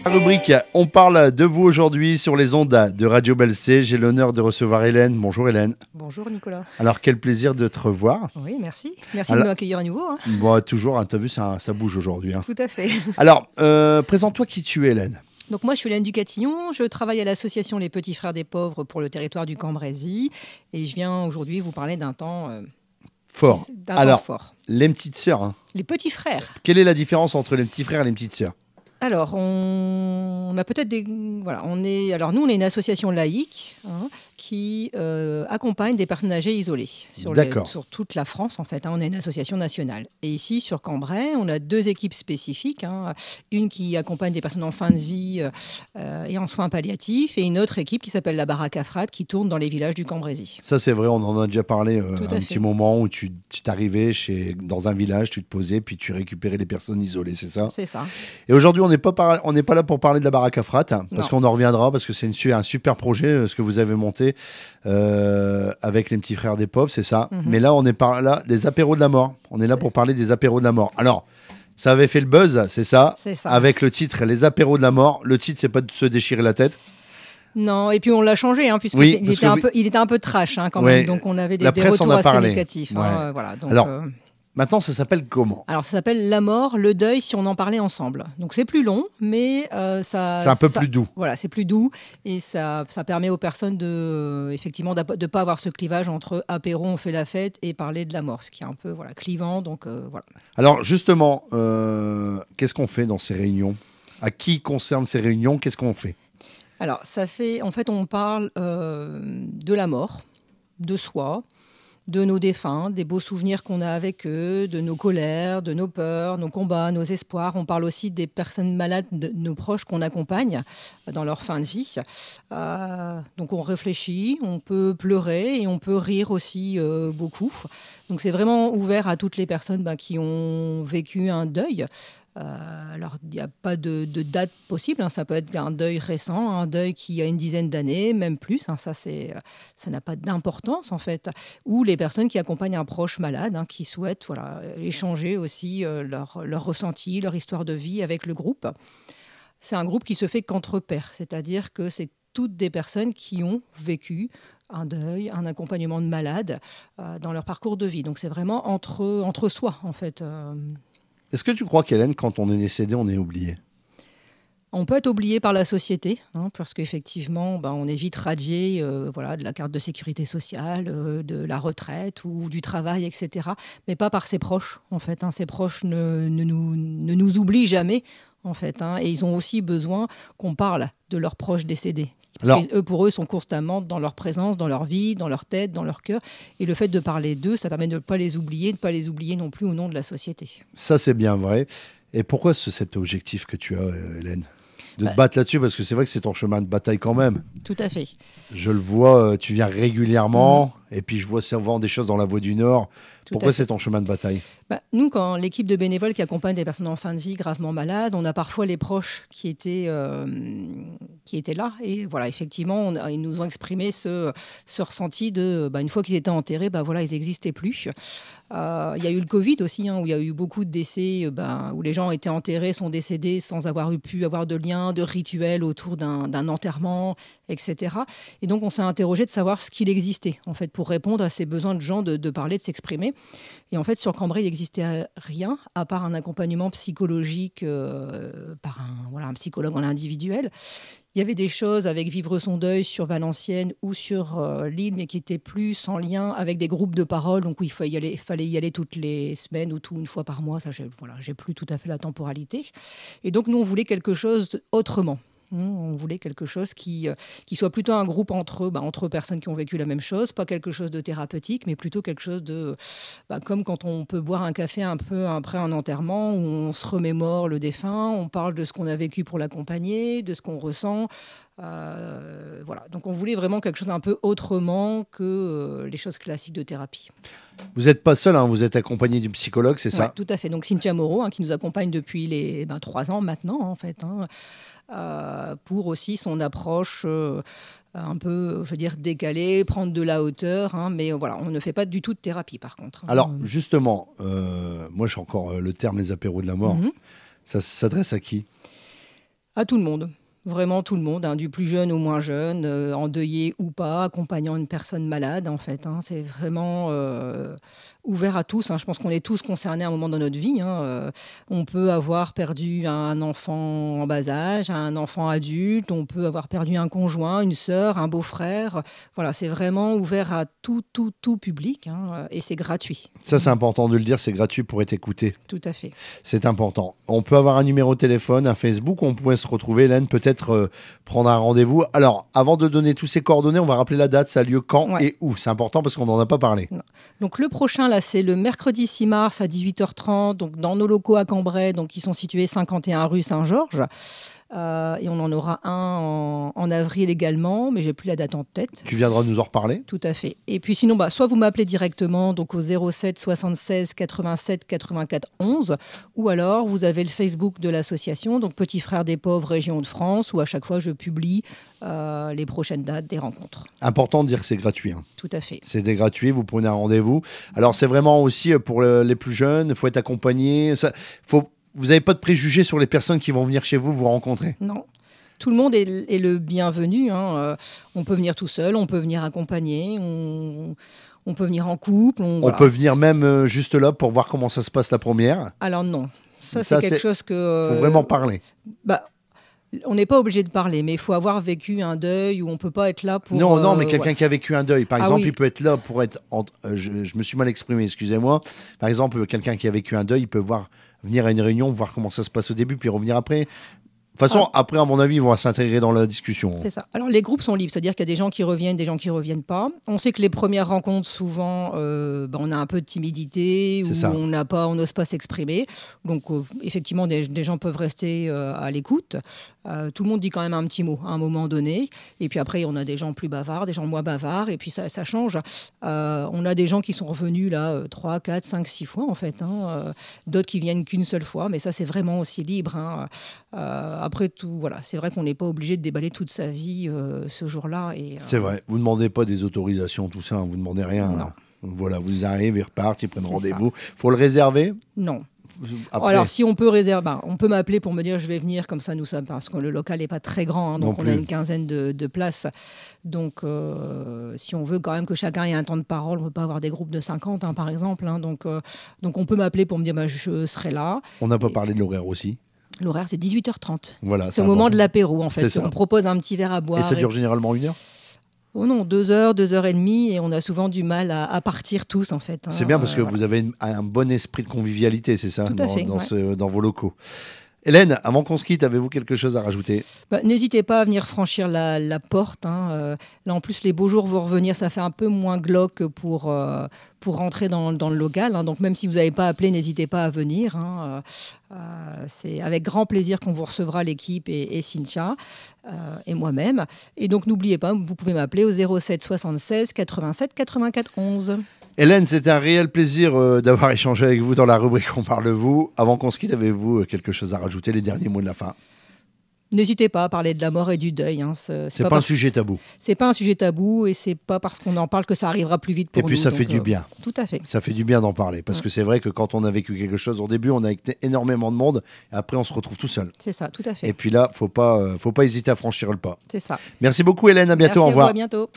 La rubrique On parle de vous aujourd'hui sur les ondes de Radio Belcé. J'ai l'honneur de recevoir Hélène. Bonjour Hélène. Bonjour Nicolas. Alors quel plaisir de te revoir. Oui, merci. Merci de m'accueillir à nouveau. Hein. Bon, toujours, hein, tu as vu, ça bouge aujourd'hui. Hein. Tout à fait. Alors, présente-toi qui tu es Hélène. Donc moi je suis Hélène Ducatillon, je travaille à l'association Les Petits Frères des Pauvres pour le territoire du Cambrésis et je viens aujourd'hui vous parler d'un temps fort. Temps fort. Les petites sœurs. Hein. Les petits frères. Quelle est la différence entre les petits frères et les petites sœurs? Alors, on a peut-être des... Voilà, alors nous, on est une association laïque qui accompagne des personnes âgées isolées sur toute la France, en fait. Hein, on est une association nationale. Et ici, sur Cambrai, on a deux équipes spécifiques. Hein, une qui accompagne des personnes en fin de vie et en soins palliatifs, et une autre équipe qui s'appelle la Baraque à Frate, qui tourne dans les villages du Cambrésis. Ça, c'est vrai, on en a déjà parlé un petit moment où tu t'arrivais dans un village, tu te posais, puis tu récupérais les personnes isolées, c'est ça? C'est ça. Et aujourd'hui, on n'est pas là pour parler de la Baraque à Frate, parce qu'on en reviendra, parce que c'est un super projet, ce que vous avez monté avec les petits frères des pauvres, c'est ça. Mais là, on est là des apéros de la mort. On est là pour parler des apéros de la mort. Alors, ça avait fait le buzz, c'est ça, avec le titre Les apéros de la mort. Le titre, c'est pas de se déchirer la tête. Non, et puis on l'a changé, hein, puisqu'il était un peu trash quand même, donc on avait des retours assez négatifs. Hein, voilà, donc, alors, maintenant, ça s'appelle comment? Alors, ça s'appelle La mort, le deuil, si on en parlait ensemble. Donc, c'est plus long, mais c'est un peu plus doux. Voilà, c'est plus doux et ça permet aux personnes effectivement, de ne pas avoir ce clivage entre apéro, on fait la fête, et parler de la mort, ce qui est un peu clivant. Donc, voilà. Alors, justement, qu'est-ce qu'on fait dans ces réunions? À qui concernent ces réunions? Qu'est-ce qu'on fait? Alors, en fait, on parle de la mort, de soi, de nos défunts, des beaux souvenirs qu'on a avec eux, de nos colères, de nos peurs, nos combats, nos espoirs. On parle aussi des personnes malades, de nos proches qu'on accompagne dans leur fin de vie. Donc on réfléchit, on peut pleurer et on peut rire aussi beaucoup. Donc c'est vraiment ouvert à toutes les personnes qui ont vécu un deuil. Alors, il n'y a pas de date possible. Hein. Ça peut être un deuil récent, un deuil qui a une dizaine d'années, même plus. Hein. Ça n'a pas d'importance, en fait. Ou les personnes qui accompagnent un proche malade, qui souhaitent échanger aussi leur ressenti, leur histoire de vie avec le groupe. C'est un groupe qui se fait qu'entre pairs. C'est-à-dire que c'est toutes des personnes qui ont vécu un deuil, un accompagnement de malade dans leur parcours de vie. Donc, c'est vraiment entre soi, en fait. Est-ce que tu crois qu'Hélène, quand on est décédé, on est oublié? On peut être oublié par la société, parce qu'effectivement, on est vite radié de la carte de sécurité sociale, de la retraite ou du travail, etc. Mais pas par ses proches, en fait. Ses proches ne nous oublient jamais, en fait. Et ils ont aussi besoin qu'on parle de leurs proches décédés. Parce que pour eux, sont constamment dans leur présence, dans leur vie, dans leur tête, dans leur cœur. Et le fait de parler d'eux, ça permet de ne pas les oublier, de ne pas les oublier non plus au nom de la société. Ça, c'est bien vrai. Et pourquoi cet objectif que tu as, Hélène, de te battre là-dessus? Parce que c'est vrai que c'est ton chemin de bataille quand même. Tout à fait. Je le vois, tu viens régulièrement, et puis je vois souvent des choses dans la Voie du Nord. Pourquoi c'est ton chemin de bataille? Nous, quand l'équipe de bénévoles qui accompagne des personnes en fin de vie gravement malades, on a parfois les proches qui étaient là. Et voilà, effectivement, ils nous ont exprimé ce ressenti de, une fois qu'ils étaient enterrés, ils n'existaient plus. Il y a eu le Covid aussi, où il y a eu beaucoup de décès, où les gens étaient enterrés, sont décédés sans avoir pu avoir de lien, de rituel autour d'un enterrement, etc. Et donc, on s'est interrogé de savoir ce qu'il existait, en fait, pour répondre à ces besoins de gens de parler, de s'exprimer. Et en fait, sur Cambrai, il n'existait rien, à part un accompagnement psychologique par un psychologue en individuel. Il y avait des choses avec Vivre son deuil sur Valenciennes ou sur l'île, mais qui étaient plus en lien avec des groupes de parole, donc où il fallait y aller toutes les semaines ou une fois par mois. Ça, j'ai plus tout à fait la temporalité. Et donc, nous, on voulait quelque chose autrement. On voulait quelque chose qui soit plutôt un groupe entre personnes qui ont vécu la même chose, pas quelque chose de thérapeutique, mais plutôt quelque chose de... comme quand on peut boire un café un peu après un enterrement, où on se remémore le défunt, on parle de ce qu'on a vécu pour l'accompagner, de ce qu'on ressent. Donc on voulait vraiment quelque chose un peu autrement que les choses classiques de thérapie. Vous n'êtes pas seul, vous êtes accompagné du psychologue, c'est ça? Tout à fait. Donc Cynthia Moreau, qui nous accompagne depuis les 3 ans maintenant, en fait, pour aussi son approche un peu, décalée, prendre de la hauteur, mais voilà, on ne fait pas du tout de thérapie, par contre. Alors, justement, moi, j'ai encore le terme les apéros de la mort. Ça s'adresse à qui? À tout le monde. Vraiment tout le monde, hein, du plus jeune au moins jeune, endeuillé ou pas, accompagnant une personne malade en fait. Hein. C'est vraiment ouvert à tous. Hein. Je pense qu'on est tous concernés à un moment dans notre vie. Hein. On peut avoir perdu un enfant en bas âge, un enfant adulte, on peut avoir perdu un conjoint, une sœur, un beau-frère. Voilà, c'est vraiment ouvert à tout public, hein, et c'est gratuit. Ça, c'est important de le dire, c'est gratuit pour être écouté. Tout à fait. C'est important. On peut avoir un numéro de téléphone, un Facebook, on pourrait se retrouver, Hélène, peut-être prendre un rendez-vous. Alors, avant de donner tous ces coordonnées, on va rappeler la date, ça a lieu quand et où. C'est important parce qu'on n'en a pas parlé. Non. Donc le prochain, là, c'est le mercredi 6 mars à 18h30, donc dans nos locaux à Cambrai, donc qui sont situés 51 rue Saint-Georges. Et on en aura un en avril également, mais j'ai plus la date en tête. Tu viendras nous en reparler. Tout à fait. Et puis sinon, soit vous m'appelez directement donc au 07 76 87 84 11, ou alors vous avez le Facebook de l'association, donc Petits Frères des Pauvres Région de France, où à chaque fois je publie les prochaines dates des rencontres. Important de dire que c'est gratuit. Hein. Tout à fait. C'est gratuit, vous prenez un rendez-vous. Alors c'est vraiment aussi pour les plus jeunes, il faut être accompagné. Vous n'avez pas de préjugés sur les personnes qui vont venir chez vous rencontrer? Non. Tout le monde est le bienvenu. Hein. On peut venir tout seul, on peut venir accompagné, on peut venir en couple. On peut venir même juste là pour voir comment ça se passe la première. Alors non, ça c'est quelque chose que... Il faut vraiment parler. On n'est pas obligé de parler, mais il faut avoir vécu un deuil où on ne peut pas être là pour... Non, mais quelqu'un qui a vécu un deuil, par exemple, il peut être là pour être... je me suis mal exprimé, excusez-moi. Par exemple, quelqu'un qui a vécu un deuil, il peut venir à une réunion, voir comment ça se passe au début, puis revenir après. De toute façon, après, à mon avis, ils vont s'intégrer dans la discussion. C'est ça. Alors, les groupes sont libres, c'est-à-dire qu'il y a des gens qui reviennent, des gens qui ne reviennent pas. On sait que les premières rencontres, souvent, on a un peu de timidité, ou on n'ose pas s'exprimer. Donc, effectivement, des gens peuvent rester à l'écoute. Tout le monde dit quand même un petit mot à un moment donné. Et puis après, on a des gens plus bavards, des gens moins bavards. Et puis ça change. On a des gens qui sont revenus là 3, 4, 5, 6 fois en fait. Hein. D'autres qui viennent qu'une seule fois. Mais ça, c'est vraiment aussi libre. Hein. Après tout, voilà, c'est vrai qu'on n'est pas obligé de déballer toute sa vie ce jour-là. C'est vrai. Vous ne demandez pas des autorisations, tout ça. Vous ne demandez rien. Non. Hein. Voilà, vous arrivez, ils repartent, ils prennent rendez-vous. Il faut le réserver? Non. Après. Alors, si on peut réserver, on peut m'appeler pour me dire je vais venir, comme ça nous sommes, parce que le local n'est pas très grand, hein, donc on a une quinzaine de places. Donc, si on veut quand même que chacun ait un temps de parole, on ne peut pas avoir des groupes de 50, hein, par exemple. Hein, donc, on peut m'appeler pour me dire je serai là. On n'a pas parlé de l'horaire aussi. L'horaire, c'est 18h30. Voilà, c'est au moment de l'apéro, en fait. On propose un petit verre à boire. Et ça dure généralement 1 heure? Oh non, 2 heures, 2 heures et demie, et on a souvent du mal à partir tous, en fait. Hein. C'est bien parce que vous avez un bon esprit de convivialité, c'est ça, tout à fait, dans vos locaux. Hélène, avant qu'on se quitte, avez-vous quelque chose à rajouter? N'hésitez pas à venir franchir la porte. Hein. Là, en plus, les beaux jours vont revenir. Ça fait un peu moins glauque pour rentrer dans le local. Hein. Donc, même si vous n'avez pas appelé, n'hésitez pas à venir. Hein. C'est avec grand plaisir qu'on vous recevra, l'équipe et Cynthia et moi-même. Et donc, n'oubliez pas, vous pouvez m'appeler au 07 76 87 84 11. Hélène, c'était un réel plaisir d'avoir échangé avec vous dans la rubrique On parle de vous. Avant qu'on se quitte, avez-vous quelque chose à rajouter, les derniers mots de la fin? N'hésitez pas à parler de la mort et du deuil. Hein. C'est pas un sujet tabou. C'est pas un sujet tabou et c'est pas parce qu'on en parle que ça arrivera plus vite pour nous. Et puis ça fait du bien. Tout à fait. Ça fait du bien d'en parler parce que c'est vrai que quand on a vécu quelque chose au début, on a avec énormément de monde et après on se retrouve tout seul. C'est ça, tout à fait. Et puis là, faut pas hésiter à franchir le pas. C'est ça. Merci beaucoup Hélène, à bientôt, au revoir. À bientôt.